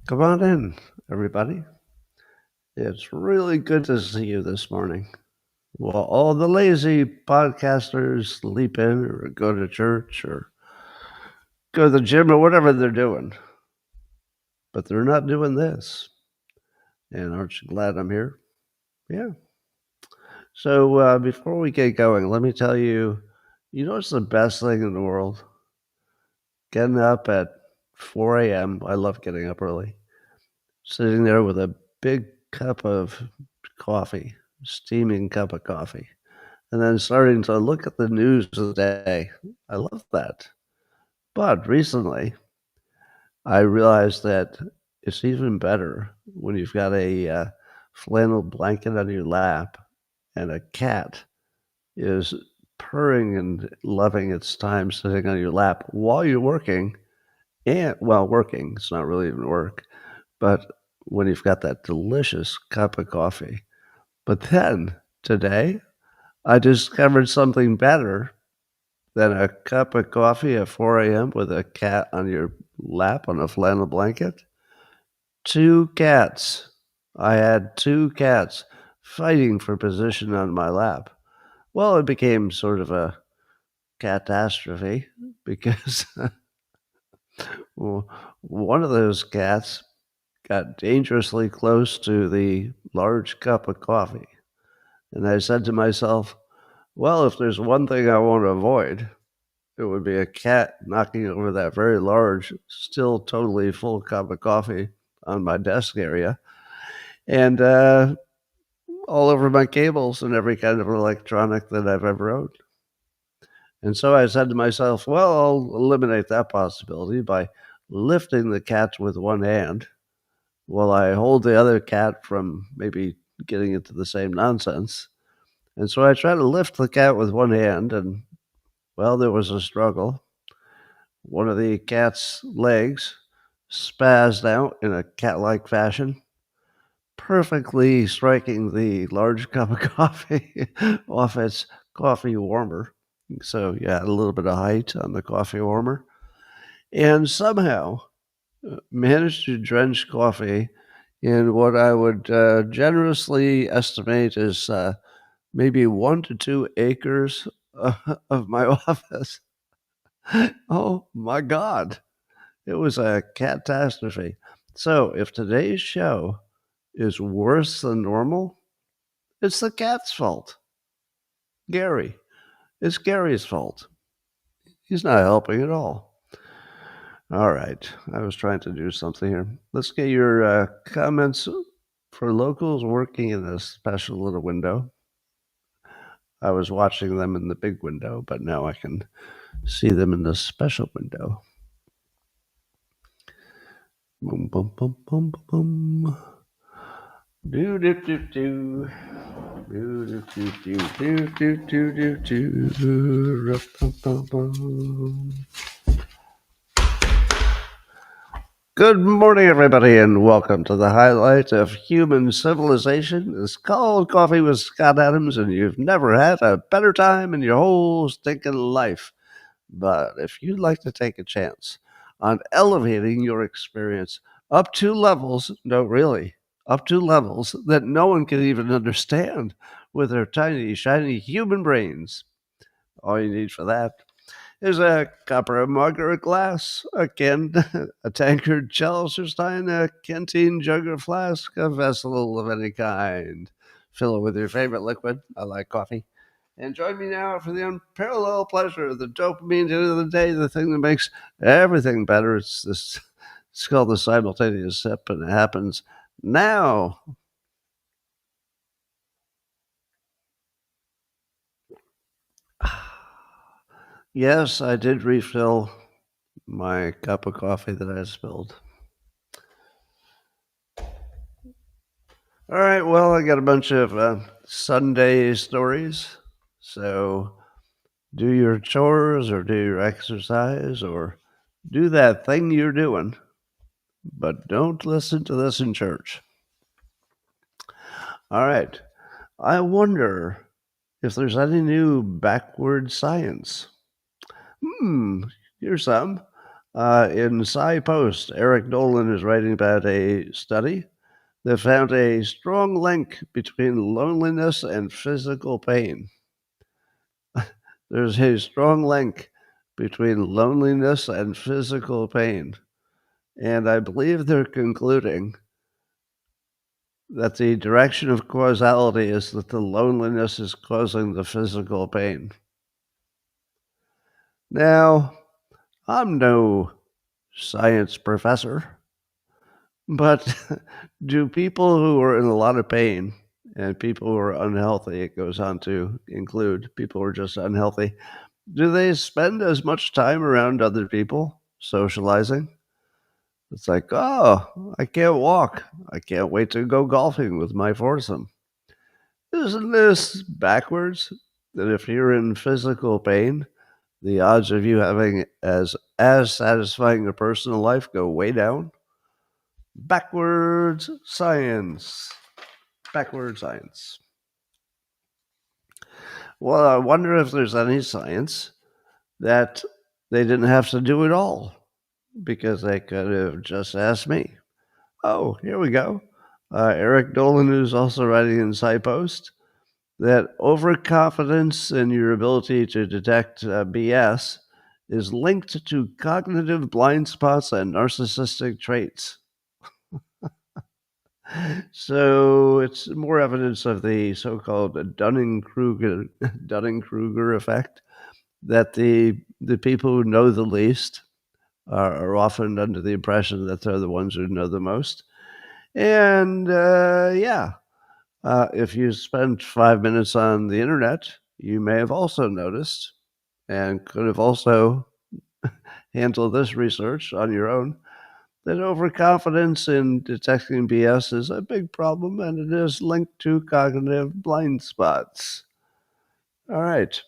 Come on in, everybody. It's really good to see you this morning. Well, all the lazy podcasters sleep in or go to church or go to the gym or whatever they're doing. But they're not doing this. And aren't you glad I'm here? Yeah. So before we get going, let me tell you, what's the best thing in the world? Getting up at 4 a.m. I love getting up early. Sitting there with a big cup of coffee, steaming cup of coffee, and then starting to look at the news of the day. I love that. But recently, I realized that it's even better when you've got a flannel blanket on your lap and a cat is purring and loving its time sitting on your lap while you're working. And, well, working, it's not really even work, but when you've got that delicious cup of coffee. But then today, I discovered something better than a cup of coffee at 4 a.m. with a cat on your lap on a flannel blanket. Two cats. I had two cats fighting for position on my lap. Well, it became sort of a catastrophe because one of those cats got dangerously close to the large cup of coffee. And I said to myself, well, if there's one thing I want to avoid, it would be a cat knocking over that very large, still totally full cup of coffee on my desk area and all over my cables and every kind of electronic that I've ever owned. And so I said to myself, well, I'll eliminate that possibility by lifting the cat with one hand while I hold the other cat from maybe getting into the same nonsense. And so I tried to lift the cat with one hand, and, well, there was a struggle. One of the cat's legs spazzed out in a cat-like fashion, perfectly striking the large cup of coffee off its coffee warmer. So you had a little bit of height on the coffee warmer. And somehow managed to drench coffee in what I would generously estimate is maybe 1 to 2 acres of my office. Oh my God. It was a catastrophe. So if today's show is worse than normal, it's the cat's fault. Gary. It's Gary's fault. He's not helping at all. All right. I was trying to do something here. Let's get your comments for locals working in a special little window. I was watching them in the big window, but now I can see them in the special window. Boom, boom, boom, boom, boom. Do do do do. Do do do do do do do do. Good morning, everybody, and welcome to the highlight of human civilization. It's called Coffee with Scott Adams, and you've never had a better time in your whole stinking life. But if you'd like to take a chance on elevating your experience up to levels, no, really, up to levels that no one can even understand with their tiny, shiny human brains, all you need for that is a copper, a mug, or a glass, a can, a tankard, chalice, or stein, a canteen, jug, or flask, a vessel of any kind. Fill it with your favorite liquid. I like coffee. And join me now for the unparalleled pleasure of the dopamine at the end of the day, the thing that makes everything better. It's called the simultaneous sip, and it happens now. Yes, I did refill my cup of coffee that I spilled. All right, well, I got a bunch of Sunday stories. So do your chores or do your exercise or do that thing you're doing, but don't listen to this in church. All right, I wonder if there's any new backward science. Here's some. In Sci Post, Eric Dolan is writing about a study that found a strong link between loneliness and physical pain. There's a strong link between loneliness and physical pain. And I believe they're concluding that the direction of causality is that the loneliness is causing the physical pain. Now, I'm no science professor, but do people who are in a lot of pain and people who are unhealthy, it goes on to include people who are just unhealthy, do they spend as much time around other people socializing? It's like, oh, I can't walk. I can't wait to go golfing with my foursome. Isn't this backwards? That if you're in physical pain, the odds of you having as satisfying a personal life go way down? Backwards science. Backward science. Well, I wonder if there's any science that they didn't have to do it all because they could have just asked me. Oh, here we go. Eric Dolan, who's also writing in SciPost, that overconfidence in your ability to detect BS is linked to cognitive blind spots and narcissistic traits. So it's more evidence of the so-called Dunning-Kruger effect, that the people who know the least are often under the impression that they're the ones who know the most. And if you spent 5 minutes on the internet, you may have also noticed and could have also handled this research on your own that overconfidence in detecting BS is a big problem, and it is linked to cognitive blind spots. All right.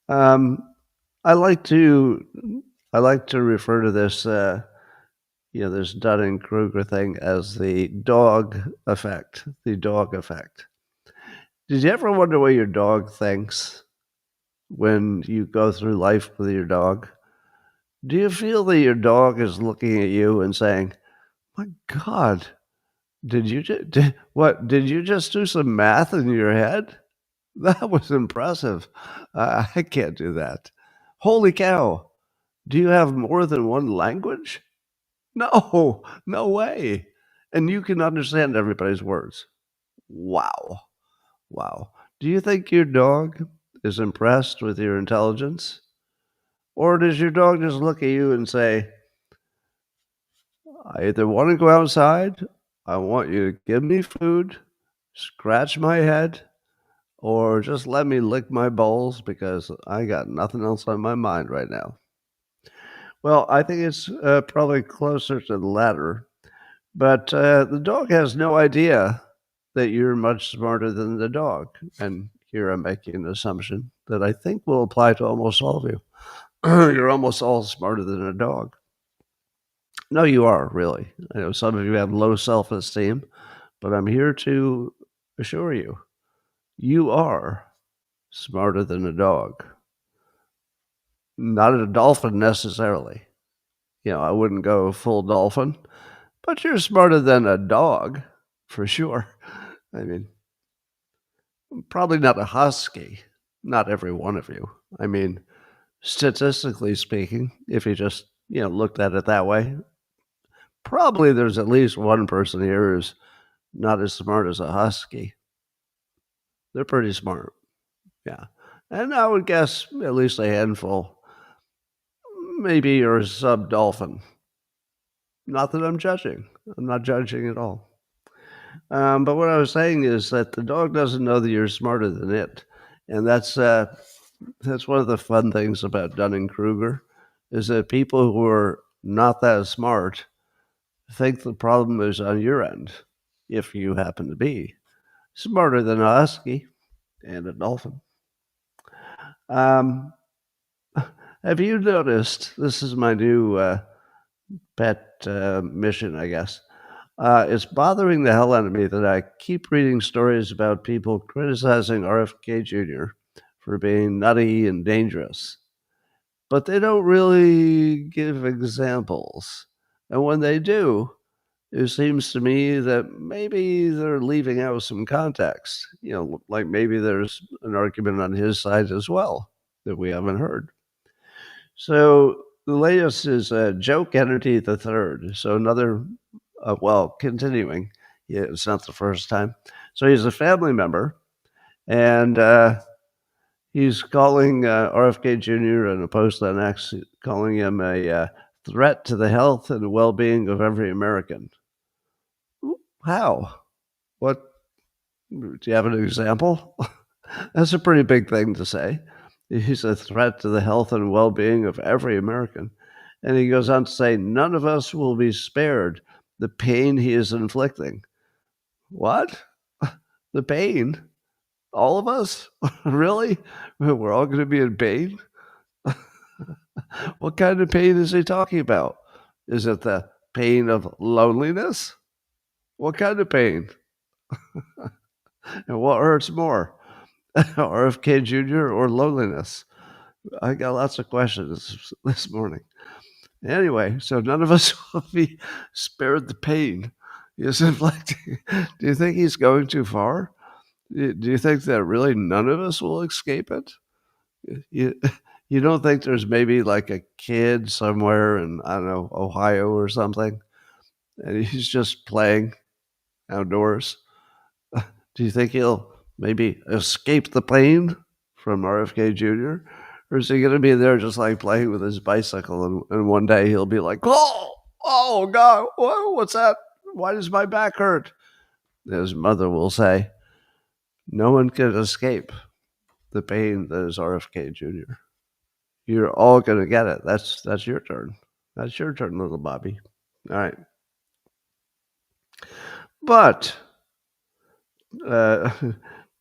Um, I like to refer to this this Dunning-Kruger thing as the dog effect. The dog effect. Did you ever wonder what your dog thinks when you go through life with your dog? Do you feel that your dog is looking at you and saying, "My God, did you just do some math in your head? That was impressive. I can't do that. Holy cow! Do you have more than one language? No, no way. And you can understand everybody's words. Wow, wow. Do you think your dog is impressed with your intelligence? Or does your dog just look at you and say, I either want to go outside, I want you to give me food, scratch my head, or just let me lick my bowls because I got nothing else on my mind right now? Well, I think it's probably closer to the latter. But the dog has no idea that you're much smarter than the dog. And here I'm making an assumption that I think will apply to almost all of you. You're almost all smarter than a dog. No, you are, really. I know some of you have low self esteem, but I'm here to assure you, you are smarter than a dog. Not a dolphin necessarily. I wouldn't go full dolphin, but you're smarter than a dog for sure. I mean, probably not a husky, not every one of you. I mean, statistically speaking, if you just, looked at it that way, probably there's at least one person here who's not as smart as a husky. They're pretty smart. Yeah. And I would guess at least a handful. Maybe you're a sub dolphin. Not that I'm judging. I'm not judging at all. But what I was saying is that the dog doesn't know that you're smarter than it. And that's one of the fun things about Dunning-Kruger, is that people who are not that smart think the problem is on your end, if you happen to be smarter than a husky and a dolphin. Have you noticed, this is my new pet mission, I guess. It's bothering the hell out of me that I keep reading stories about people criticizing RFK Jr. for being nutty and dangerous. but they don't really give examples. And when they do, it seems to me that maybe they're leaving out some context. Like maybe there's an argument on his side as well that we haven't heard. So the latest is Joe Kennedy the third. So another, continuing. Yeah, it's not the first time. So he's a family member, and he's calling RFK Jr. in a post on X, calling him a threat to the health and well-being of every American. How? What? Do you have an example? That's a pretty big thing to say. He's a threat to the health and well being of every American. And he goes on to say, none of us will be spared the pain he is inflicting. What? The pain? All of us? Really? We're all going to be in pain? What kind of pain is he talking about? Is it the pain of loneliness? What kind of pain? And what hurts more? RFK Jr. or loneliness? I got lots of questions this morning. Anyway, so none of us will be spared the pain he is inflicting. Do you think he's going too far? Do you think that really none of us will escape it? You, you don't think there's maybe like a kid somewhere in, I don't know, Ohio or something, and he's just playing outdoors? Do you think he'll maybe escape the pain from RFK Jr.? Or is he going to be there just like playing with his bicycle, and one day he'll be like, oh God, what's that? Why does my back hurt? His mother will say, no one can escape the pain that is RFK Jr. You're all going to get it. That's your turn. That's your turn, little Bobby. All right. But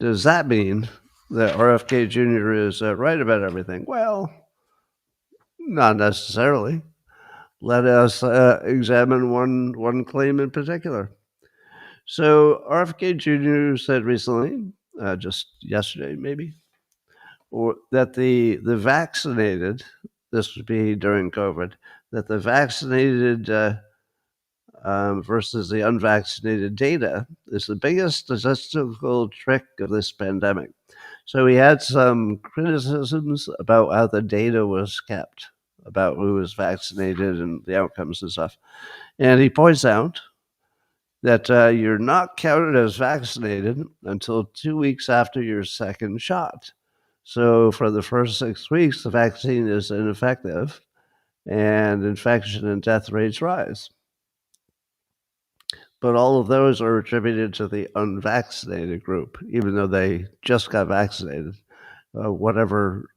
does that mean that RFK Jr. is right about everything? Well, not necessarily. Let us examine one claim in particular. So RFK Jr. said recently, just yesterday maybe, or that the vaccinated, this would be during COVID, that the vaccinated versus the unvaccinated data is the biggest statistical trick of this pandemic. So he had some criticisms about how the data was kept, about who was vaccinated and the outcomes and stuff. And he points out that you're not counted as vaccinated until 2 weeks after your second shot. So for the first 6 weeks, the vaccine is ineffective and infection and death rates rise. But all of those are attributed to the unvaccinated group, even though they just got vaccinated. Whatever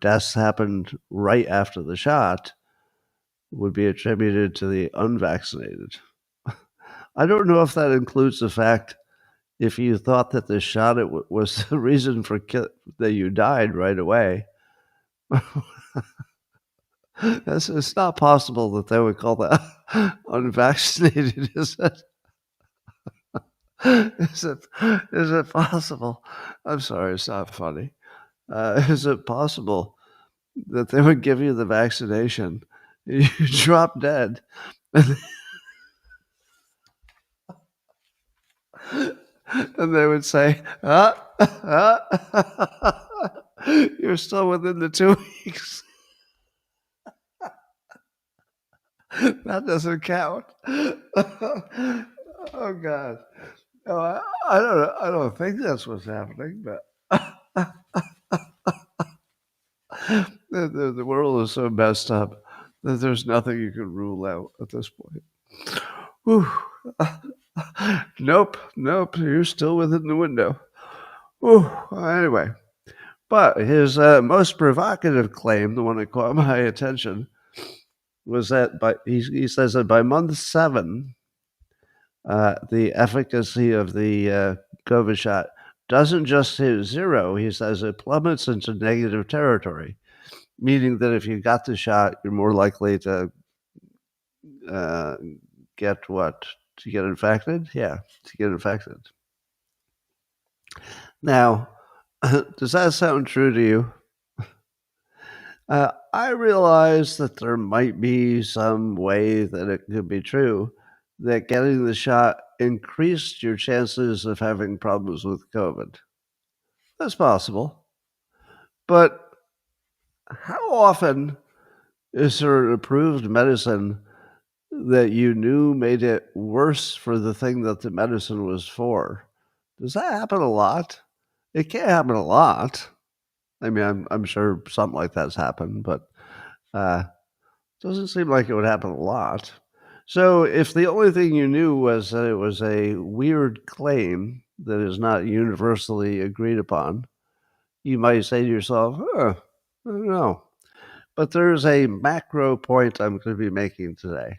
deaths happened right after the shot would be attributed to the unvaccinated. I don't know if that includes the fact if you thought that the shot was the reason for that you died right away. It's not possible that they would call that unvaccinated, is it? Is it possible? I'm sorry, it's not funny. Is it possible that they would give you the vaccination, you drop dead, and they would say, you're still within the 2 weeks. That doesn't count. Oh God. No, I don't know. I don't think that's what's happening, but the world is so messed up that there's nothing you can rule out at this point. Whew. Nope. You're still within the window. Whew. Anyway, but his most provocative claim, the one that caught my attention, was that he says that by month 7, the efficacy of the COVID shot doesn't just hit 0. He says it plummets into negative territory, meaning that if you got the shot, you're more likely to get what? To get infected? Yeah, to get infected. Now, does that sound true to you? I realized that there might be some way that it could be true that getting the shot increased your chances of having problems with COVID. That's possible. But how often is there an approved medicine that you knew made it worse for the thing that the medicine was for? Does that happen a lot? It can't happen a lot. I mean, I'm sure something like that's happened, but uh, doesn't seem like it would happen a lot. So, if the only thing you knew was that it was a weird claim that is not universally agreed upon, you might say to yourself, huh, I don't know. But there's a macro point I'm going to be making today.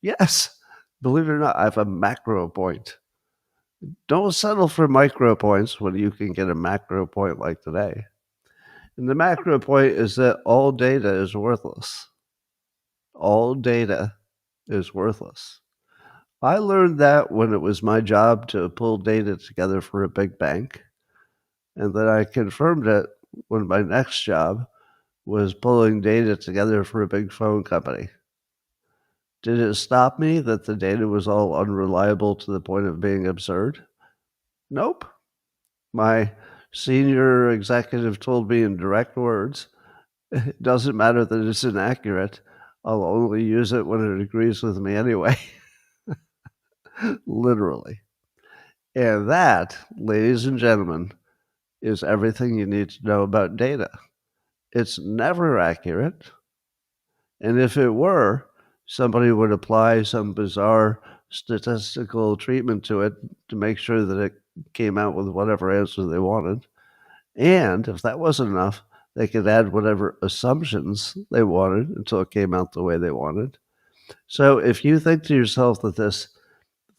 Yes, believe it or not, I have a macro point. Don't settle for micro points when you can get a macro point like today. And the macro point is that all data is worthless. All data is worthless. I learned that when it was my job to pull data together for a big bank, and then I confirmed it when my next job was pulling data together for a big phone company. Did it stop me that the data was all unreliable to the point of being absurd? Nope. My senior executive told me in direct words, it doesn't matter that it's inaccurate. I'll only use it when it agrees with me anyway. Literally. And that, ladies and gentlemen, is everything you need to know about data. It's never accurate. And if it were, somebody would apply some bizarre statistical treatment to it to make sure that it came out with whatever answer they wanted. And if that wasn't enough, they could add whatever assumptions they wanted until it came out the way they wanted. So if you think to yourself that this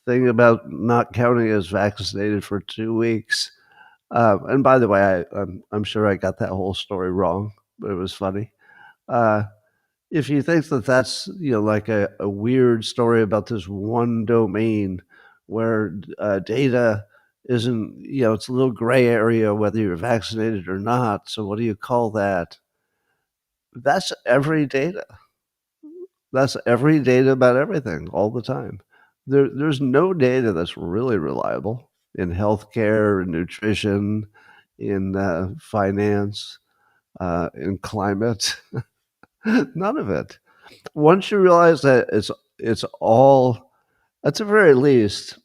thing about not counting as vaccinated for 2 weeks, and by the way, I'm sure I got that whole story wrong, but it was funny. Uh, if you think that that's like a weird story about this one domain where data isn't, it's a little gray area whether you're vaccinated or not. So what do you call that? That's every data. That's every data about everything all the time. There's no data that's really reliable in healthcare, in nutrition, in finance, in climate. None of it. Once you realize that it's all, at the very least,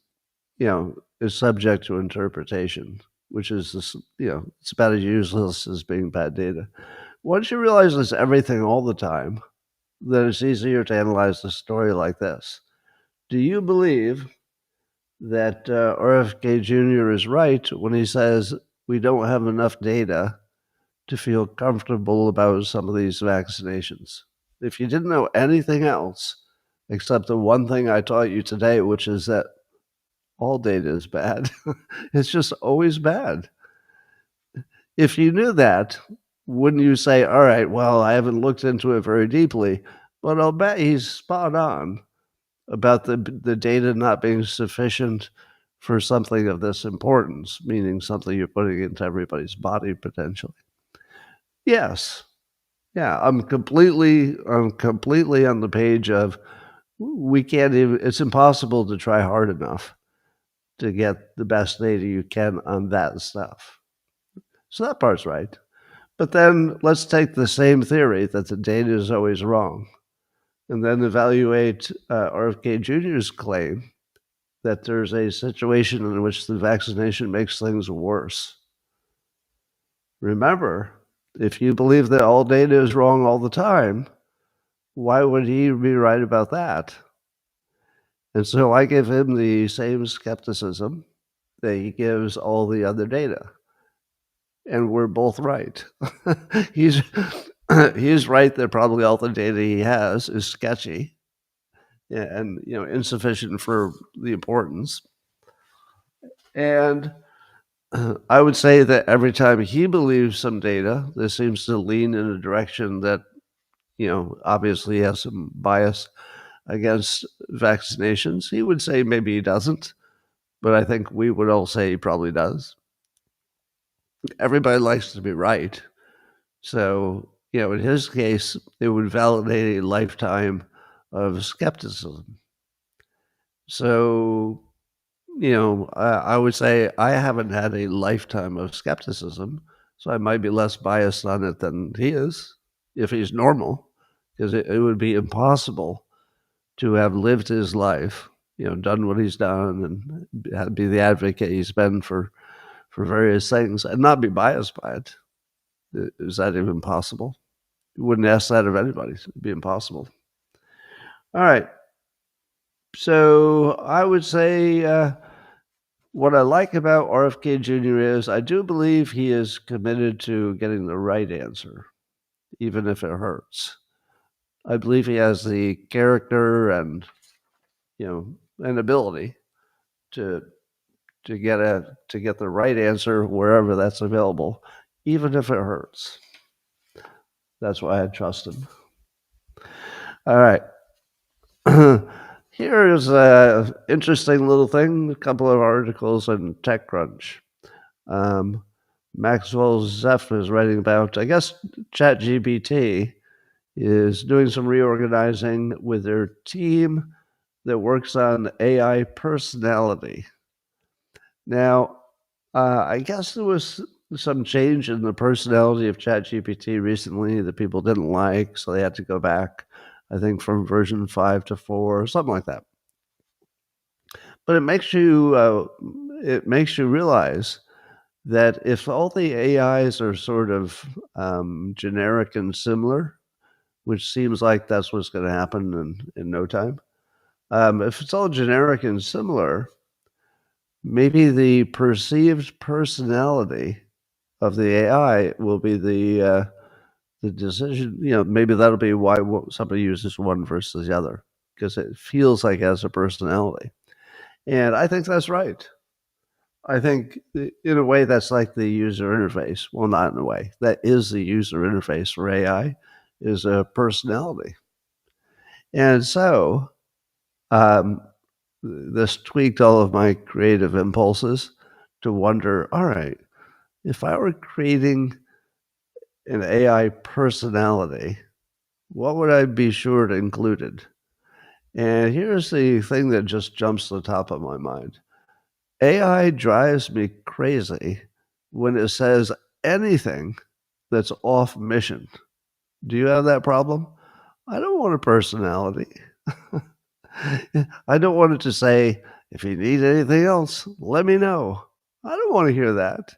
is subject to interpretation, which is this, it's about as useless as being bad data. Once you realize it's everything all the time, then it's easier to analyze the story like this. Do you believe that RFK Jr. is right when he says we don't have enough data to feel comfortable about some of these vaccinations? If you didn't know anything else except the one thing I taught you today, which is that all data is bad, it's just always bad. If you knew that, wouldn't you say, all right, well, I haven't looked into it very deeply, but I'll bet he's spot on about the data not being sufficient for something of this importance, meaning something you're putting into everybody's body potentially? Yes. Yeah, I'm completely on the page of we can't even, it's impossible to try hard enough to get the best data you can on that stuff. So that part's right. But then let's take the same theory that the data is always wrong and then evaluate RFK Jr.'s claim that there's a situation in which the vaccination makes things worse. Remember, if you believe that all data is wrong all the time, why would he be right about that? And so I give him the same skepticism that he gives all the other data. And we're both right. he's he's right that probably all the data he has is sketchy and insufficient for the importance. And I would say that every time he believes some data, this seems to lean in a direction that obviously has some bias against vaccinations. He would say maybe he doesn't, but I think we would all say he probably does. Everybody likes to be right. So in his case, it would validate a lifetime of skepticism. So, I would say I haven't had a lifetime of skepticism, so I might be less biased on it than he is, if he's normal, because it would be impossible to have lived his life, done what he's done, and be the advocate he's been for various things, and not be biased by it. Is that even possible? You wouldn't ask that of anybody. It'd be impossible. All right. So I would say what I like about RFK Jr. is I do believe he is committed to getting the right answer, even if it hurts. I believe he has the character and an ability to get the right answer wherever that's available, even if it hurts. That's why I trust him. All right. Here is an interesting little thing, a couple of articles on TechCrunch. Maxwell Zeff is writing about, I guess, ChatGPT is doing some reorganizing with their team that works on AI personality. Now, I guess there was some change in the personality of ChatGPT recently that people didn't like, so they had to go back, I think, from version 5 to 4 or something like that. But it makes you realize that if all the AIs are sort of generic and similar, which seems like that's what's going to happen in no time, if it's all generic and similar, maybe the perceived personality of the AI will be the decision. Maybe that'll be why somebody uses one versus the other, because it feels like it has a personality. And I think that's right. I think in a way that's like the user interface. Well, not in a way. That is the user interface for AI, is a personality. And so this tweaked all of my creative impulses to wonder, all right, if I were creating an AI personality, what would I be sure to include it? And here's the thing that just jumps to the top of my mind. AI drives me crazy when it says anything that's off mission. Do you have that problem? I don't want a personality. I don't want it to say, if you need anything else, let me know. I don't want to hear that.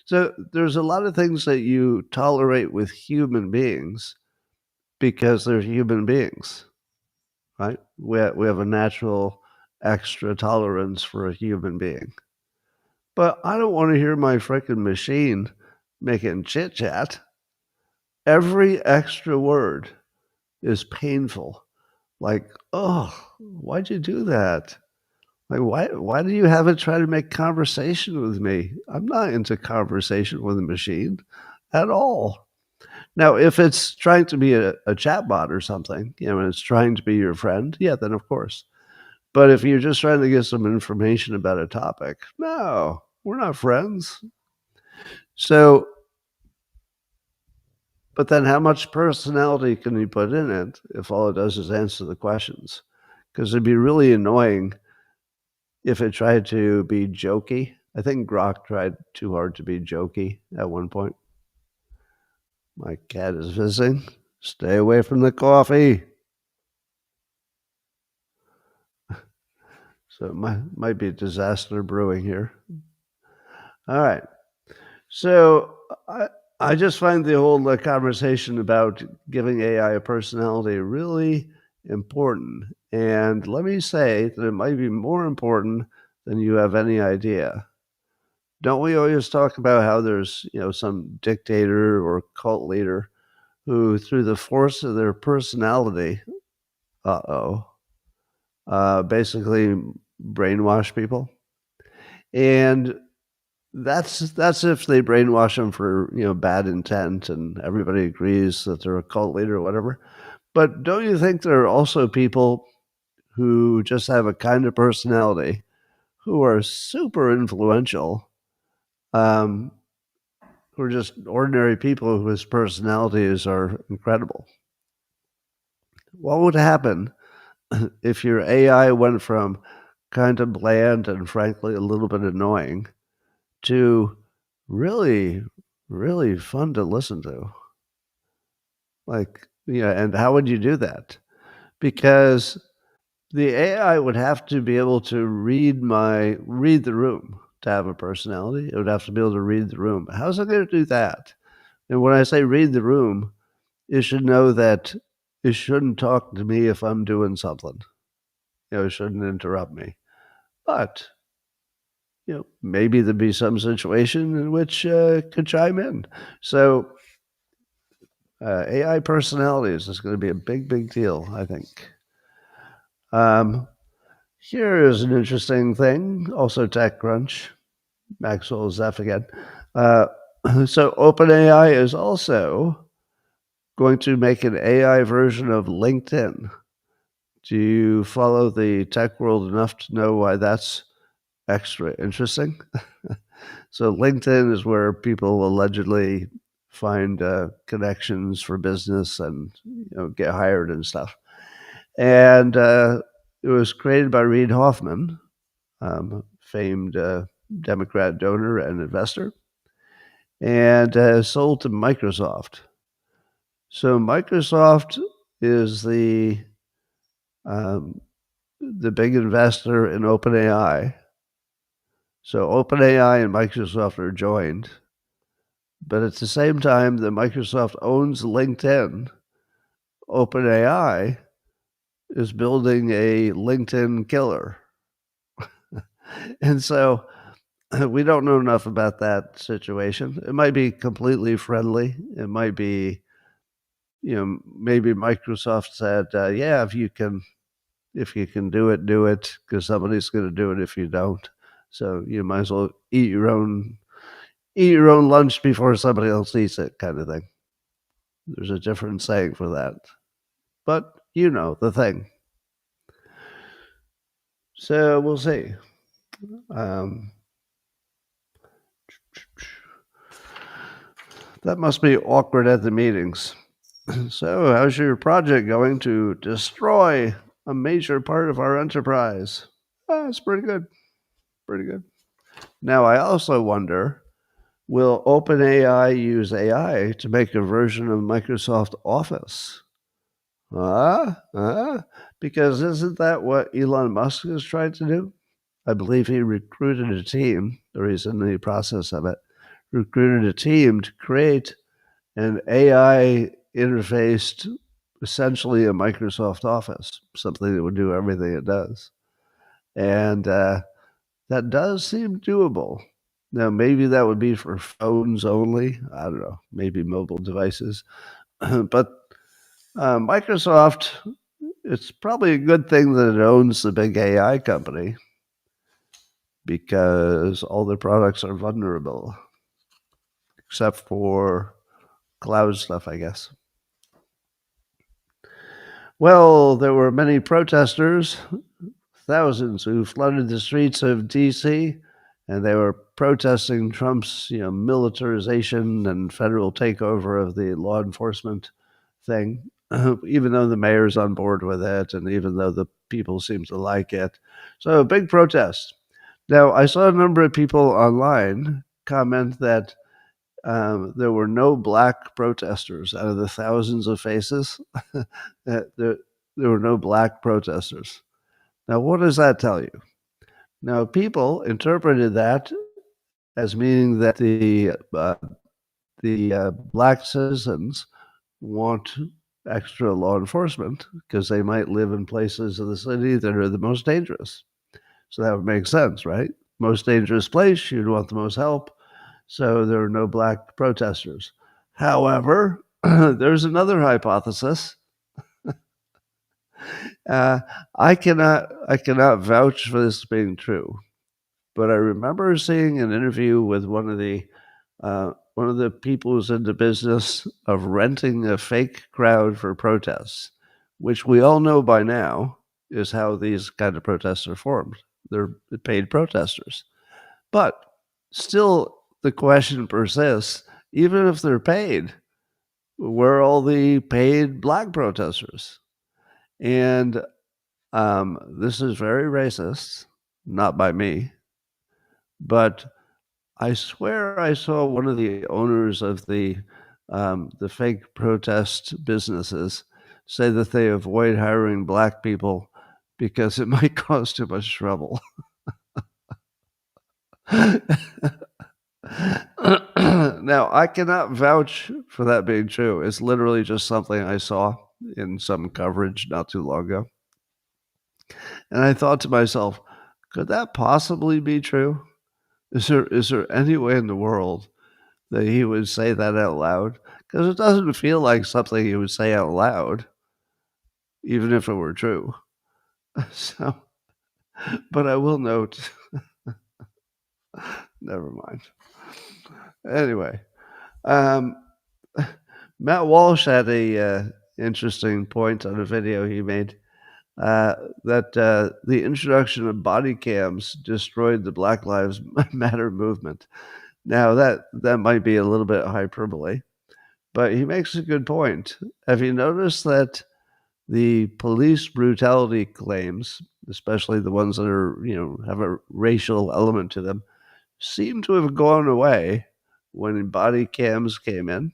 So there's a lot of things that you tolerate with human beings because they're human beings, right? We have a natural extra tolerance for a human being. But I don't want to hear my freaking machine making chit chat. Every extra word is painful. Like, oh, why'd you do that? Like, why do you have it try to make conversation with me? I'm not into conversation with a machine at all. Now, if it's trying to be a chatbot or something, and it's trying to be your friend, yeah, then of course. But if you're just trying to get some information about a topic, no, we're not friends. So, but then how much personality can you put in it if all it does is answer the questions? Because it'd be really annoying if it tried to be jokey. I think Grok tried too hard to be jokey at one point. My cat is visiting. Stay away from the coffee. So it might be a disaster brewing here. All right. So I just find the whole conversation about giving AI a personality really important. And let me say that it might be more important than you have any idea. Don't we always talk about how there's, some dictator or cult leader who, through the force of their personality, basically brainwash people? And that's if they brainwash them for bad intent, and everybody agrees that they're a cult leader or whatever. But don't you think there are also people who just have a kind of personality who are super influential, um, who are just ordinary people whose personalities are incredible. What would happen if your AI went from kind of bland and frankly a little bit annoying to really, really fun to listen to? Like, and how would you do that? Because the AI would have to be able to read the room to have a personality. It would have to be able to read the room. How's it going to do that? And when I say read the room, it should know that it shouldn't talk to me if I'm doing something. It shouldn't interrupt me. But maybe there'd be some situation in which could chime in. So AI personalities is going to be a big, big deal, I think. Here is an interesting thing, also TechCrunch, Maxwell Zeff again. So OpenAI is also going to make an AI version of LinkedIn. Do you follow the tech world enough to know why that's extra interesting? So LinkedIn is where people allegedly find connections for business and get hired and stuff. And it was created by Reid Hoffman, famed Democrat donor and investor, and sold to Microsoft. So Microsoft is the big investor in OpenAI. So OpenAI and Microsoft are joined. But at the same time that Microsoft owns LinkedIn, OpenAI is building a LinkedIn killer. And so we don't know enough about that situation. It might be completely friendly. It might be, maybe Microsoft said, yeah, if you can do it, because somebody's going to do it if you don't. So you might as well eat your own lunch before somebody else eats it, kind of thing. There's a different saying for that, but the thing. So we'll see. That must be awkward at the meetings. So, how's your project going to destroy a major part of our enterprise? It's pretty good. Pretty good. Now, I also wonder, will OpenAI use AI to make a version of Microsoft Office? Because isn't that what Elon Musk is trying to do? I believe he recruited a team, or he's in the process of it, recruited a team to create an AI interfaced, essentially a Microsoft Office, something that would do everything it does. And that does seem doable. Now, maybe that would be for phones only. I don't know, maybe mobile devices. But Microsoft, it's probably a good thing that it owns the big AI company because all their products are vulnerable, except for cloud stuff, I guess. Well, there were many protesters, thousands, who flooded the streets of D.C., and they were protesting Trump's, militarization and federal takeover of the law enforcement thing, even though the mayor's on board with it, and even though the people seem to like it. So, a big protest. Now, I saw a number of people online comment that there were no black protesters out of the thousands of faces. there were no black protesters. Now, what does that tell you? Now, people interpreted that as meaning that the black citizens want extra law enforcement because they might live in places of the city that are the most dangerous. So that would make sense, right? Most dangerous place, you'd want the most help. So there are no black protesters. However, there's another hypothesis. I cannot vouch for this being true, but I remember seeing an interview with one of the people who's in the business of renting a fake crowd for protests, which we all know by now is how these kind of protests are formed. They're paid protesters. But still, the question persists, even if they're paid. Where are all the paid black protesters? And this is very racist, not by me, but I swear I saw one of the owners of the fake protest businesses say that they avoid hiring black people because it might cause too much trouble. Now, I cannot vouch for that being true. It's literally just something I saw in some coverage not too long ago. And I thought to myself, could that possibly be true? Is there any way in the world that he would say that out loud? Because it doesn't feel like something he would say out loud, even if it were true. So, but I will note, never mind. Anyway, um, Matt Walsh had a interesting point on a video he made that the introduction of body cams destroyed the Black Lives Matter movement. Now that might be a little bit hyperbole, but he makes a good point. Have you noticed that the police brutality claims, especially the ones that are, have a racial element to them, seem to have gone away when body cams came in?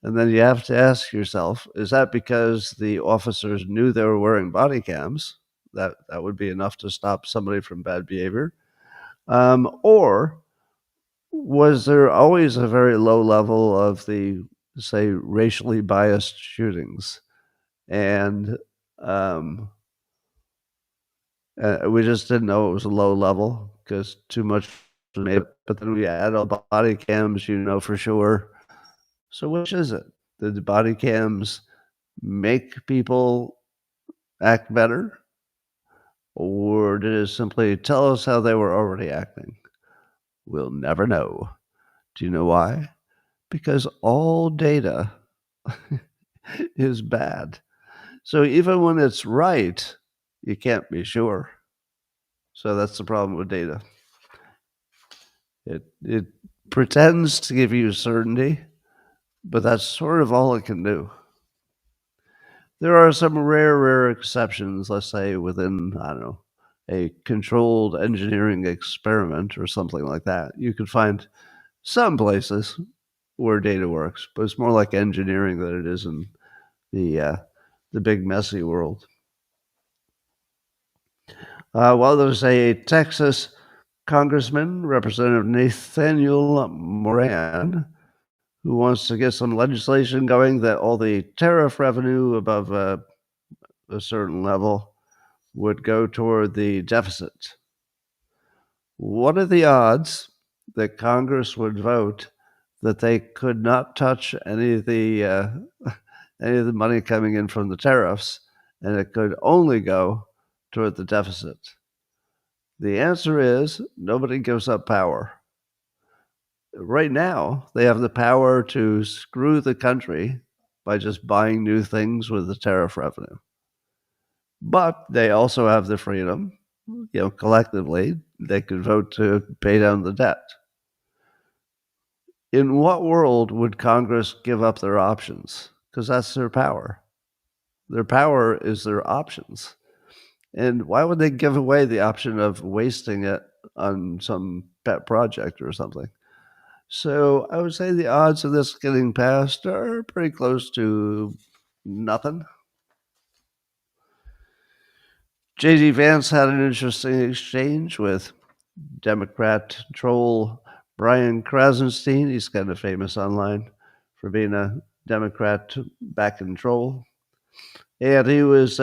And then you have to ask yourself, is that because the officers knew they were wearing body cams? That would be enough to stop somebody from bad behavior. Or was there always a very low level of the, say, racially biased shootings? And we just didn't know it was a low level because too much was made. But then we add all body cams, for sure. So which is it? Did the body cams make people act better? Or did it simply tell us how they were already acting? We'll never know. Do you know why? Because all data is bad. So even when it's right, you can't be sure. So that's the problem with data. It pretends to give you certainty, but that's sort of all it can do. There are some rare exceptions, let's say within, I don't know, a controlled engineering experiment or something like that. You could find some places where data works, but it's more like engineering than it is in the big messy world. Well, there's a Texas Congressman, Representative Nathaniel Moran, who wants to get some legislation going that all the tariff revenue above a certain level would go toward the deficit. What are the odds that Congress would vote that they could not touch any of the money coming in from the tariffs, and it could only go toward the deficit? The answer is nobody gives up power. Right now, they have the power to screw the country by just buying new things with the tariff revenue. But they also have the freedom, collectively, they could vote to pay down the debt. In what world would Congress give up their options? Because that's their power. Their power is their options. And why would they give away the option of wasting it on some pet project or something? So I would say the odds of this getting passed are pretty close to nothing. J.D. Vance had an interesting exchange with Democrat troll Brian Krasenstein. He's kind of famous online for being a Democrat back and troll. And he was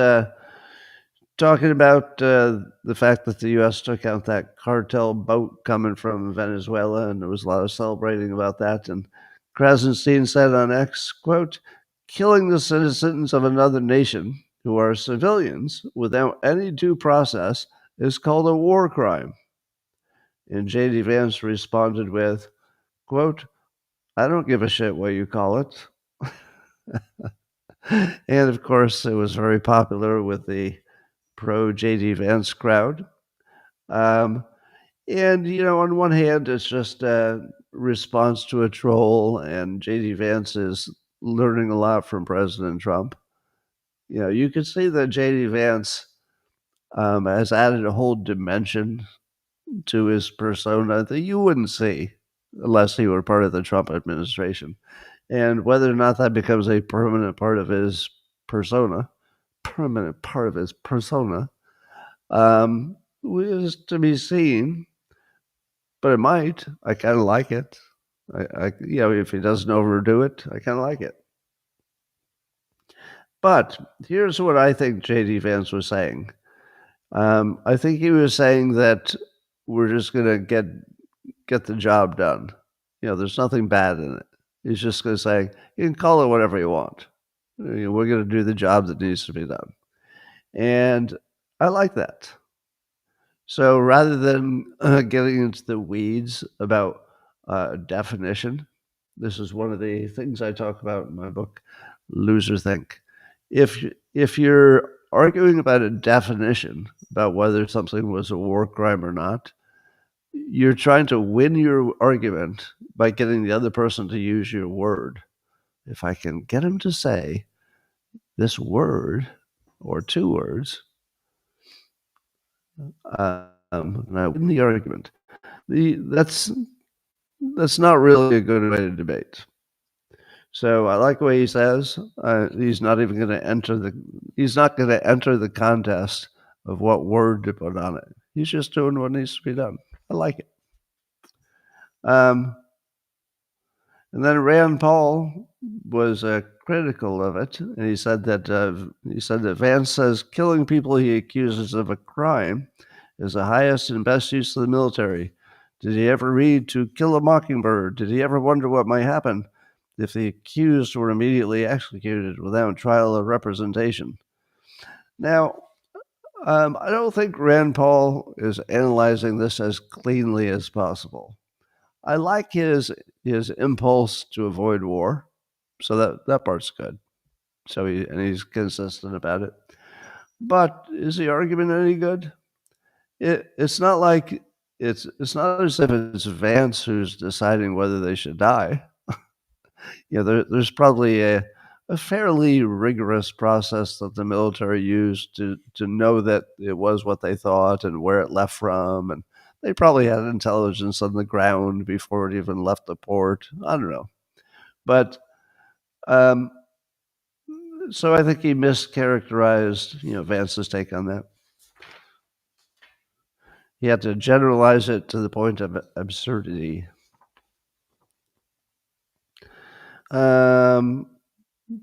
talking about the fact that the U.S. took out that cartel boat coming from Venezuela, and there was a lot of celebrating about that. And Krasenstein said on X, quote, "Killing the citizens of another nation who are civilians without any due process is called a war crime." And J.D. Vance responded with, quote, "I don't give a shit what you call it." And of course, it was very popular with the pro J.D. Vance crowd. And, on one hand, it's just response to a troll, and J.D. Vance is learning a lot from President Trump. You can see that J.D. Vance has added a whole dimension to his persona that you wouldn't see unless he were part of the Trump administration. And whether or not that becomes a permanent part of his persona, is to be seen. But it might. I kind of like it. If he doesn't overdo it, I kind of like it. But here's what I think J.D. Vance was saying. I think he was saying that we're just going to get the job done. There's nothing bad in it. He's just going to say, you can call it whatever you want. We're going to do the job that needs to be done. And I like that. So rather than getting into the weeds about definition, this is one of the things I talk about in my book, Losers Think. If you're arguing about a definition, about whether something was a war crime or not, you're trying to win your argument by getting the other person to use your word. If I can get him to say this word or two words, and I win the argument. That's not really a good way to debate. So I like the way he says he's not going to enter the contest of what word to put on it. He's just doing what needs to be done. I like it. And then Rand Paul was critical of it, and he said that Vance says killing people he accuses of a crime is the highest and best use of the military. Did he ever read To Kill a Mockingbird? Did he ever wonder what might happen if the accused were immediately executed without trial or representation? Now, I don't think Rand Paul is analyzing this as cleanly as possible. I like his impulse to avoid war, so that part's good. So he's consistent about it. But is the argument any good? It's not like it's not as if it's Vance who's deciding whether they should die. There's probably a fairly rigorous process that the military used to know that it was what they thought and where it left from, and they probably had intelligence on the ground before it even left the port. I don't know. But so I think he mischaracterized, Vance's take on that. He had to generalize it to the point of absurdity.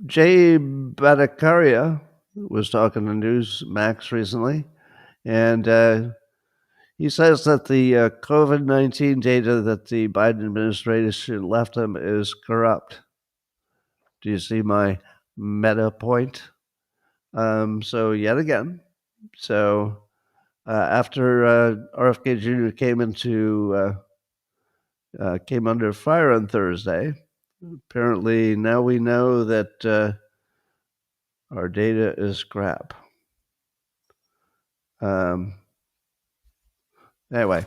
Jay Bhattacharya was talking to Newsmax recently, and he says that the COVID-19 data that the Biden administration left him is corrupt. Do you see my meta point? So yet again, after RFK Jr. came under fire on Thursday, apparently now we know that our data is crap. Anyway,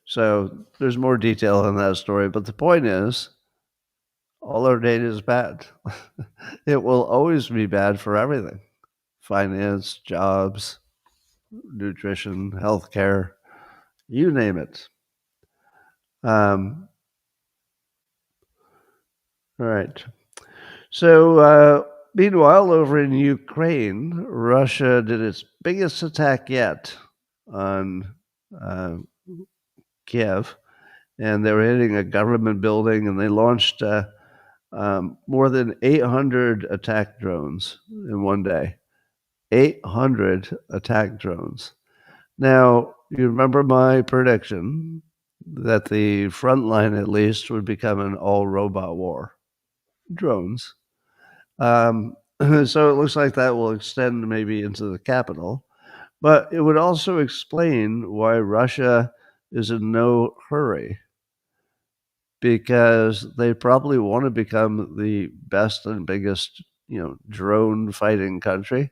so there's more detail on that story, but the point is, all our data is bad. It will always be bad for everything: finance, jobs, nutrition, healthcare, you name it. All right. So, meanwhile, over in Ukraine, Russia did its biggest attack yet on Kiev, and they were hitting a government building, and they launched more than 800 attack drones in one day. 800 attack drones. Now, you remember my prediction that the front line, at least, would become an all-robot war. Drones. So it looks like that will extend maybe into the capital. But it would also explain why Russia is in no hurry, because they probably want to become the best and biggest, drone fighting country.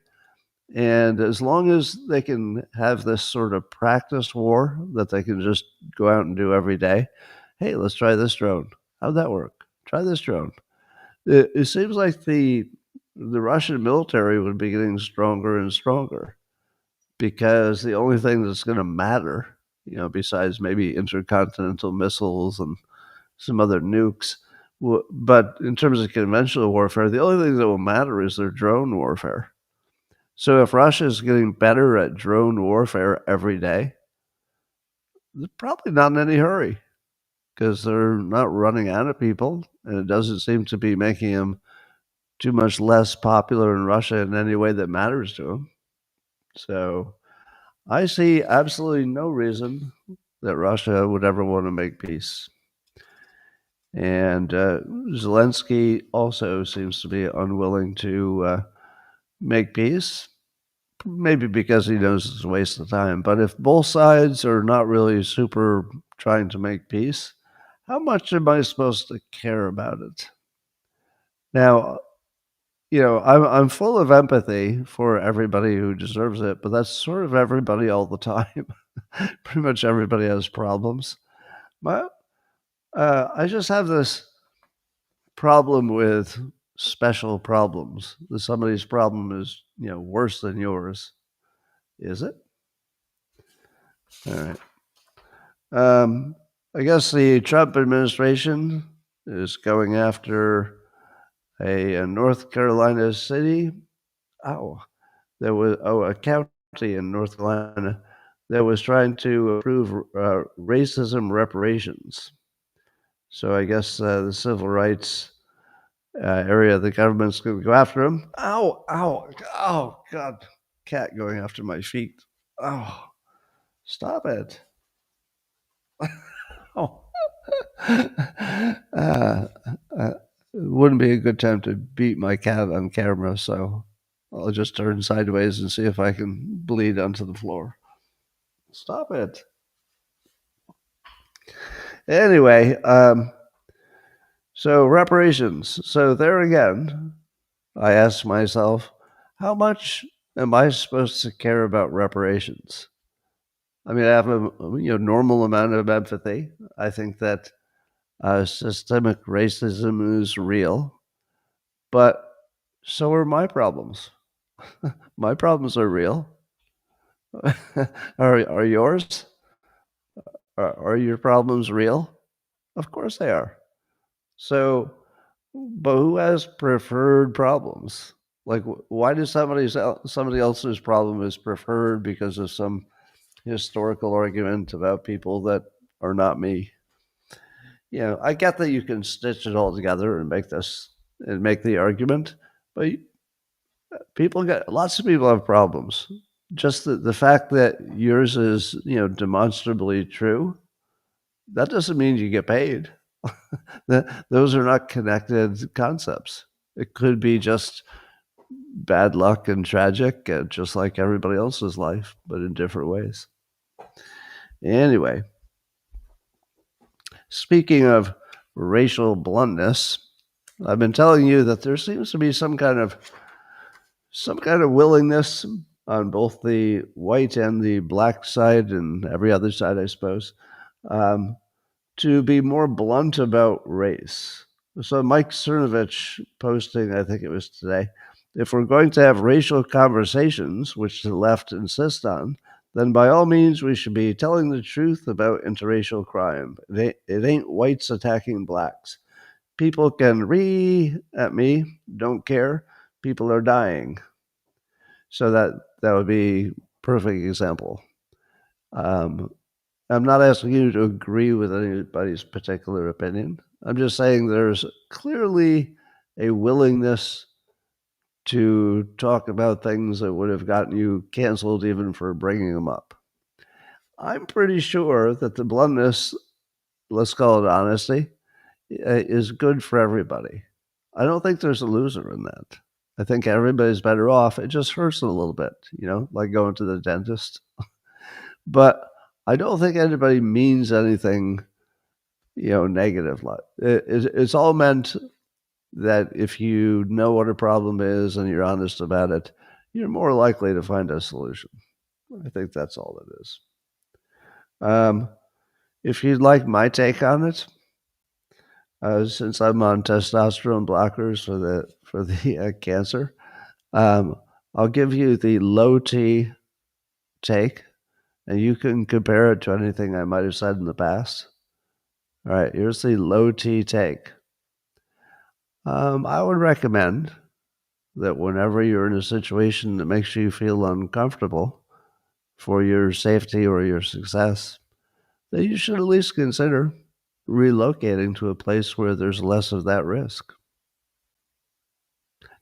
And as long as they can have this sort of practice war that they can just go out and do every day, Hey, let's try this drone. How'd that work? Try this drone. It seems like the Russian military would be getting stronger and stronger because the only thing that's going to matter, besides maybe intercontinental missiles and some other nukes, but in terms of conventional warfare, the only thing that will matter is their drone warfare. So if Russia is getting better at drone warfare every day, they're probably not in any hurry because they're not running out of people, and it doesn't seem to be making them too much less popular in Russia in any way that matters to them. So I see absolutely no reason that Russia would ever want to make peace. And Zelensky also seems to be unwilling to make peace, maybe because he knows it's a waste of time. But if both sides are not really super trying to make peace, how much am I supposed to care about it? Now, I'm full of empathy for everybody who deserves it, but that's sort of everybody all the time. Pretty much everybody has problems. My, I just have this problem with special problems. That somebody's problem is, worse than yours. Is it? All right. Um, I guess the Trump administration is going after a North Carolina city. Oh, a county in North Carolina that was trying to approve racism reparations. So I guess the civil rights area of the government's going to go after him. Ow, ow, oh, God. Cat going after my feet. Oh, stop it. Oh. uh, it wouldn't be a good time to beat my cat on camera, so I'll just turn sideways and see if I can bleed onto the floor. Stop it. Anyway, so reparations. So there again, I asked myself, how much am I supposed to care about reparations? I mean, I have a normal amount of empathy. I think that systemic racism is real, but so are my problems. My problems are real. Are yours? Are your problems real? Of course they are. So, but who has preferred problems? Like, why does somebody else's problem is preferred because of some historical argument about people that are not me? I get that you can stitch it all together and make the argument, but lots of people have problems. Just the fact that yours is demonstrably true, that doesn't mean you get paid. Those are not connected concepts. It could be just bad luck and tragic, just like everybody else's life, but in different ways. Anyway, speaking of racial bluntness, I've been telling you that there seems to be some kind of willingness on both the white and the black side and every other side, I suppose, to be more blunt about race. So Mike Cernovich posting, I think it was today, if we're going to have racial conversations, which the left insists on, then by all means we should be telling the truth about interracial crime. It ain't whites attacking blacks. People can at me, don't care. People are dying. So that would be perfect example. I'm not asking you to agree with anybody's particular opinion. I'm just saying there's clearly a willingness to talk about things that would have gotten you canceled even for bringing them up. I'm pretty sure that the bluntness, let's call it honesty, is good for everybody. I don't think there's a loser in that. I think everybody's better off. It just hurts a little bit, like going to the dentist. But I don't think anybody means anything, negative. It's all meant that if you know what a problem is and you're honest about it, you're more likely to find a solution. I think that's all it is. If you'd like my take on it, since I'm on testosterone blockers for the cancer, um, I'll give you the low T take, and you can compare it to anything I might have said in the past. All right, here's the low T take. I would recommend that whenever you're in a situation that makes you feel uncomfortable for your safety or your success, that you should at least consider relocating to a place where there's less of that risk.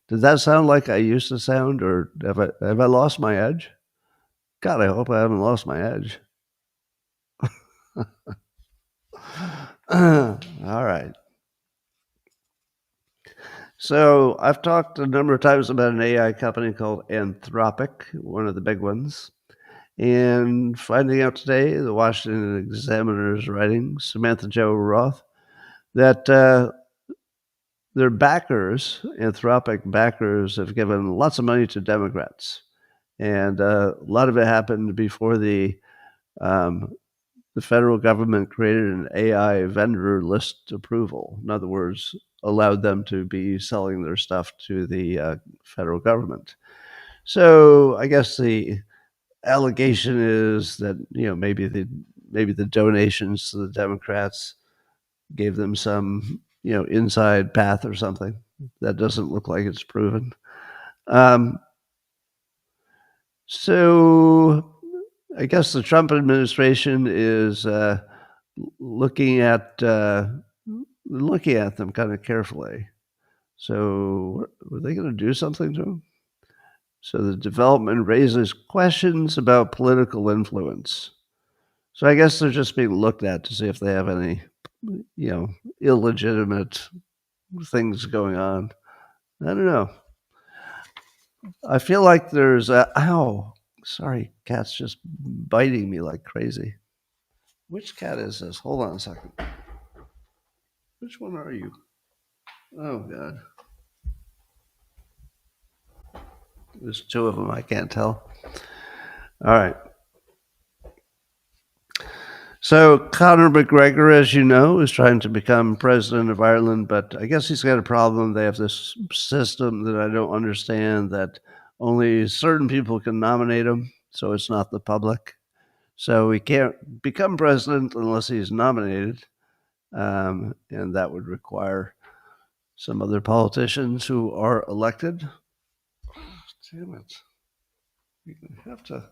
Did that sound like I used to sound, or have I lost my edge? God, I hope I haven't lost my edge. All right. So I've talked a number of times about an AI company called Anthropic, one of the big ones. And finding out today, the Washington Examiner's writing, Samantha Jo Roth, that their backers, Anthropic backers, have given lots of money to Democrats. And a lot of it happened before the federal government created an AI vendor list approval. In other words, allowed them to be selling their stuff to the federal government. So I guess the allegation is that maybe the donations to the Democrats gave them some inside path or something. That doesn't look like it's proven. Um, so I guess the Trump administration is looking at them kind of carefully. So were they going to do something to them? So the development raises questions about political influence. So I guess they're just being looked at to see if they have any, illegitimate things going on. I don't know. I feel like there's ow. Sorry, cat's just biting me like crazy. Which cat is this? Hold on a second. Which one are you? Oh God. There's two of them. I can't tell. All right. So Conor McGregor, as you know, is trying to become president of Ireland, but I guess he's got a problem. They have this system that I don't understand that only certain people can nominate him, so it's not the public. So he can't become president unless he's nominated, and that would require some other politicians who are elected. Damn it. You have to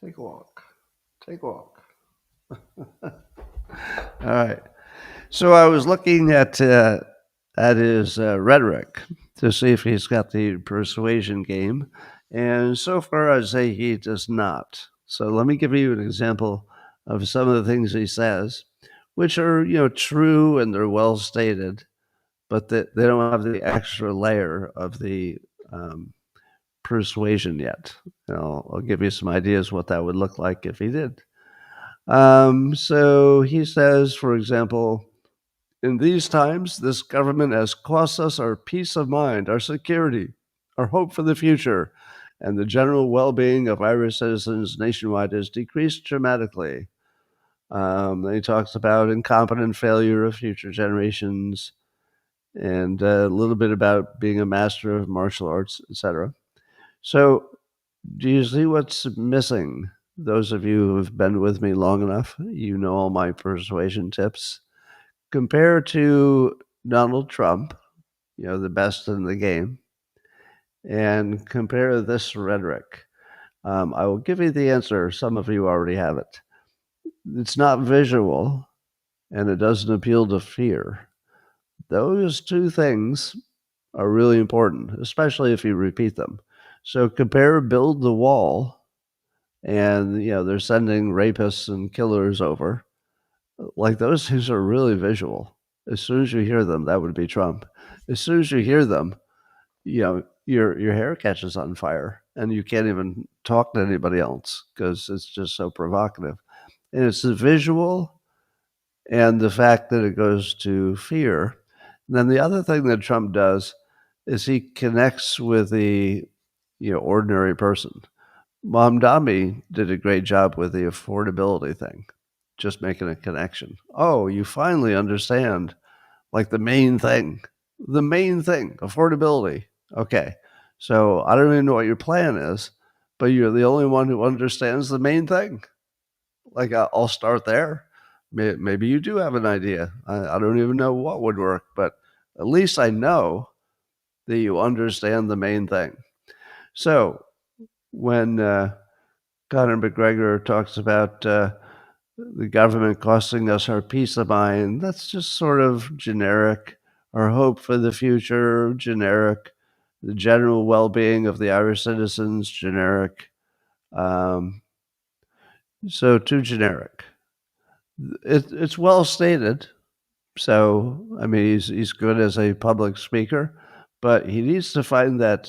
take a walk. Take a walk. All right. So I was looking at his rhetoric to see if he's got the persuasion game, and so far I'd say he does not. So let me give you an example of some of the things he says, which are true and they're well stated, but they don't have the extra layer of the persuasion yet. I'll give you some ideas what that would look like if he did. So he says, for example, in these times, this government has cost us our peace of mind, our security, our hope for the future, and the general well being of Irish citizens nationwide has decreased dramatically. Then he talks about incompetent failure of future generations and a little bit about being a master of martial arts, etc. So, do you see what's missing? Those of you who have been with me long enough, you know all my persuasion tips. Compare to Donald Trump, the best in the game, and compare this rhetoric. I will give you the answer. Some of you already have it. It's not visual, and it doesn't appeal to fear. Those two things are really important, especially if you repeat them. So compare Build the Wall, and they're sending rapists and killers over. Like those things are really visual. As soon as you hear them, that would be Trump. As soon as you hear them, your hair catches on fire, and you can't even talk to anybody else because it's just so provocative. And it's the visual and the fact that it goes to fear. And then the other thing that Trump does is he connects with the ordinary person. Mamdani did a great job with the affordability thing. just making a connection. Oh, you finally understand like the main thing. The main thing, affordability. Okay. So I don't even know what your plan is, but you're the only one who understands the main thing. Like I'll start there. Maybe you do have an idea. I don't even know what would work, but at least I know that you understand the main thing. So when Conor McGregor talks about the government costing us our peace of mind, that's just sort of generic. Our hope for the future, generic. The general well-being of the Irish citizens, generic. Um, so too generic. It's well stated. So I mean, he's good as a public speaker, but he needs to find that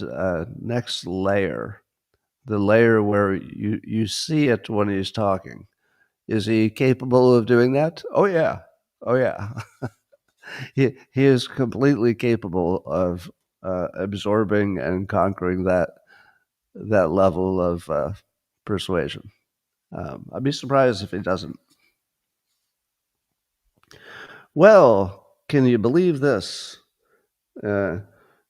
next layer, the layer where you see it when he's talking. Is he capable of doing that? Oh yeah, oh yeah. He is completely capable of absorbing and conquering that level of persuasion. I'd be surprised if he doesn't. Well, can you believe this? Uh,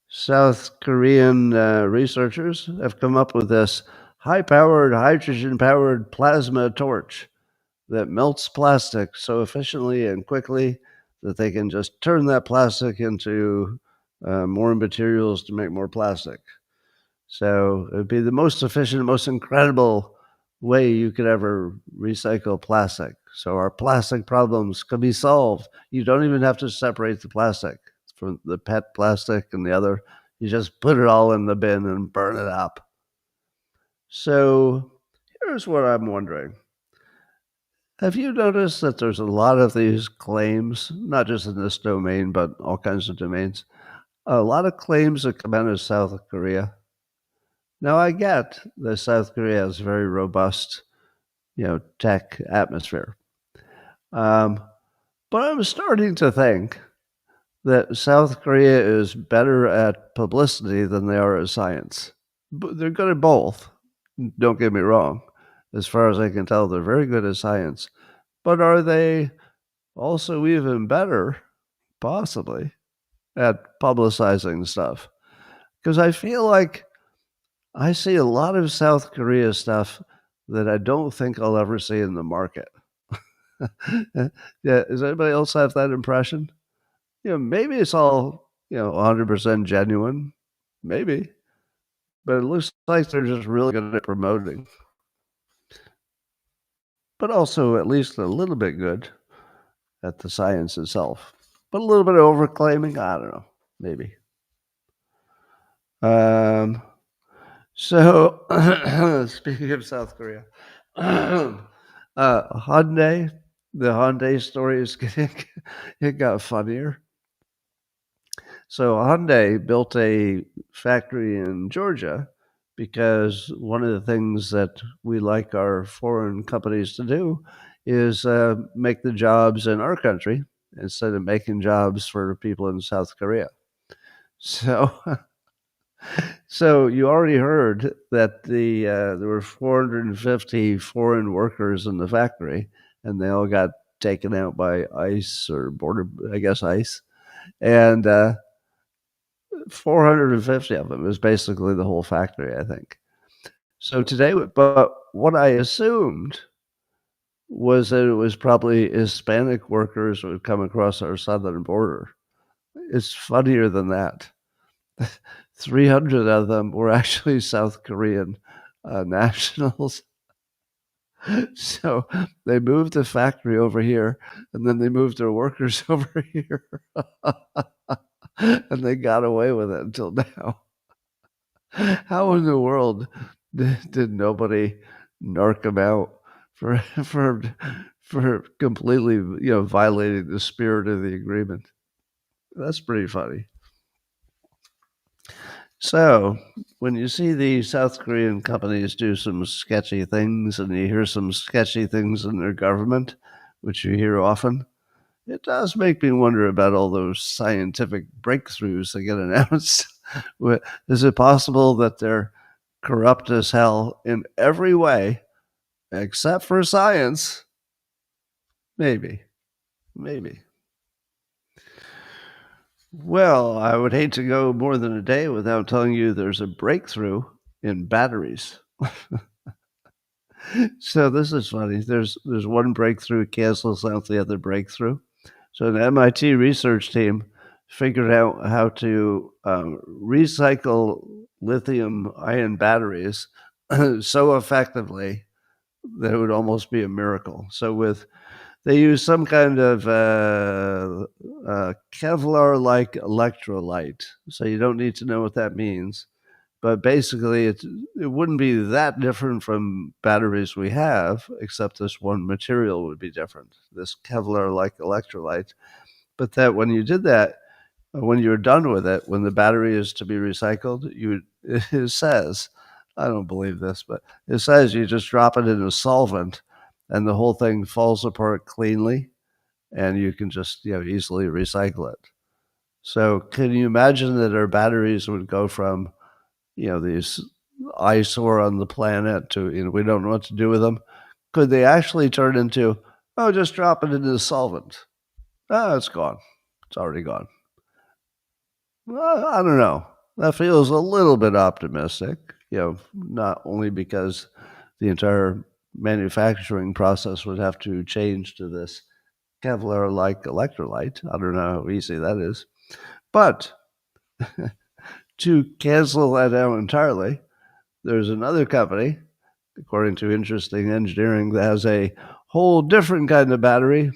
South Korean researchers have come up with this high powered, hydrogen powered plasma torch that melts plastic so efficiently and quickly that they can just turn that plastic into more materials to make more plastic. So it would be the most efficient, most incredible way you could ever recycle plastic. So our plastic problems could be solved. You don't even have to separate the plastic from the PET plastic and the other. You just put it all in the bin and burn it up. So here's what I'm wondering. Have you noticed that there's a lot of these claims, not just in this domain, but all kinds of domains? A lot of claims that come out of South Korea. Now, I get that South Korea has a very robust, tech atmosphere. Um, but I'm starting to think that South Korea is better at publicity than they are at science. But they're good at both. Don't get me wrong. As far as I can tell, they're very good at science. But are they also even better, possibly, at publicizing stuff? Because I feel like I see a lot of South Korea stuff that I don't think I'll ever see in the market. Yeah, does anybody else have that impression? Maybe it's all, 100% genuine. Maybe. But it looks like they're just really good at promoting. But also at least a little bit good at the science itself. But a little bit of overclaiming, I don't know, maybe. So speaking of South Korea, Hyundai, the Hyundai story is getting, it got funnier. So Hyundai built a factory in Georgia because one of the things that we like our foreign companies to do is make the jobs in our country instead of making jobs for people in South Korea. So, so you already heard that there were 450 foreign workers in the factory, and they all got taken out by ICE or border, I guess ICE, and 450 of them is basically the whole factory, I think. So today, but what I assumed was that it was probably Hispanic workers who would come across our southern border. It's funnier than that. 300 of them were actually South Korean nationals. So they moved the factory over here, and then they moved their workers over here. And they got away with it until now. How in the world did nobody narc them out for for for completely violating the spirit of the agreement? That's pretty funny. So when you see the South Korean companies do some sketchy things, and you hear some sketchy things in their government, which you hear often, it does make me wonder about all those scientific breakthroughs that get announced. Is it possible that they're corrupt as hell in every way except for science? Maybe. Maybe. Well, I would hate to go more than a day without telling you there's a breakthrough in batteries. So this is funny. There's one breakthrough cancels out the other breakthrough. So an MIT research team figured out how to recycle lithium-ion batteries so effectively that it would almost be a miracle. So they use some kind of Kevlar-like electrolyte. So you don't need to know what that means. But basically, it wouldn't be that different from batteries we have, except this one material would be different, this Kevlar-like electrolyte. But that when you did that, when you're done with it, when the battery is to be recycled, it says, I don't believe this, but it says you just drop it in a solvent and the whole thing falls apart cleanly and you can just easily recycle it. So can you imagine that our batteries would go from these eyesore on the planet to we don't know what to do with them? Could they actually turn into, oh, just drop it into the solvent? Oh, it's gone. It's already gone. Well, I don't know. That feels a little bit optimistic, not only because the entire manufacturing process would have to change to this Kevlar-like electrolyte. I don't know how easy that is. But to cancel that out entirely, there's another company, according to Interesting Engineering, that has a whole different kind of battery.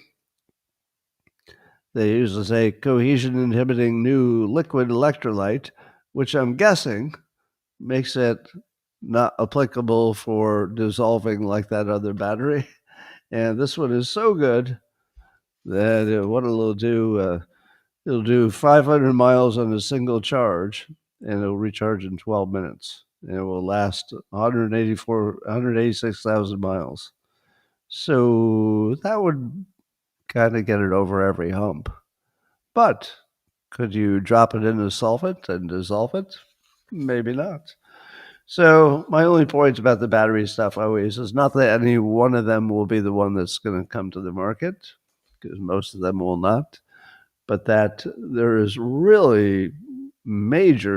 They use a cohesion-inhibiting new liquid electrolyte, which I'm guessing makes it not applicable for dissolving like that other battery. And this one is so good that what it'll do 500 miles on a single charge, and it'll recharge in 12 minutes. And it will last 186,000 miles. So that would kind of get it over every hump. But could you drop it in a solvent and dissolve it? Maybe not. So my only point about the battery stuff always is not that any one of them will be the one that's going to come to the market, because most of them will not, but that there is really major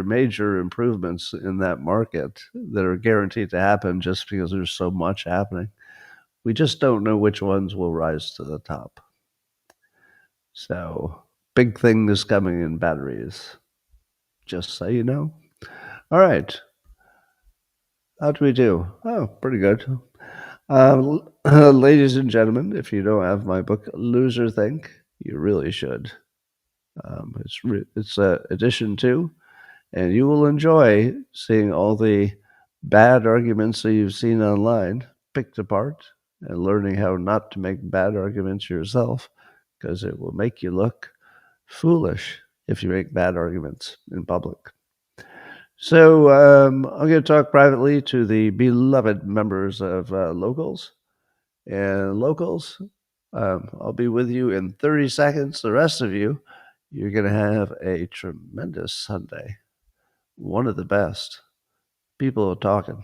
improvements in that market that are guaranteed to happen just because there's so much happening. We just don't know which ones will rise to the top. So big thing is coming in batteries, just so you know. All right. How do we do? Oh, pretty good. Ladies and gentlemen, if you don't have my book, Loser Think, you really should. It's edition 2, and you will enjoy seeing all the bad arguments that you've seen online picked apart and learning how not to make bad arguments yourself, because it will make you look foolish if you make bad arguments in public. So I'm going to talk privately to the beloved members of Locals. And Locals, I'll be with you in 30 seconds. The rest of you, you're going to have a tremendous Sunday. One of the best. People are talking.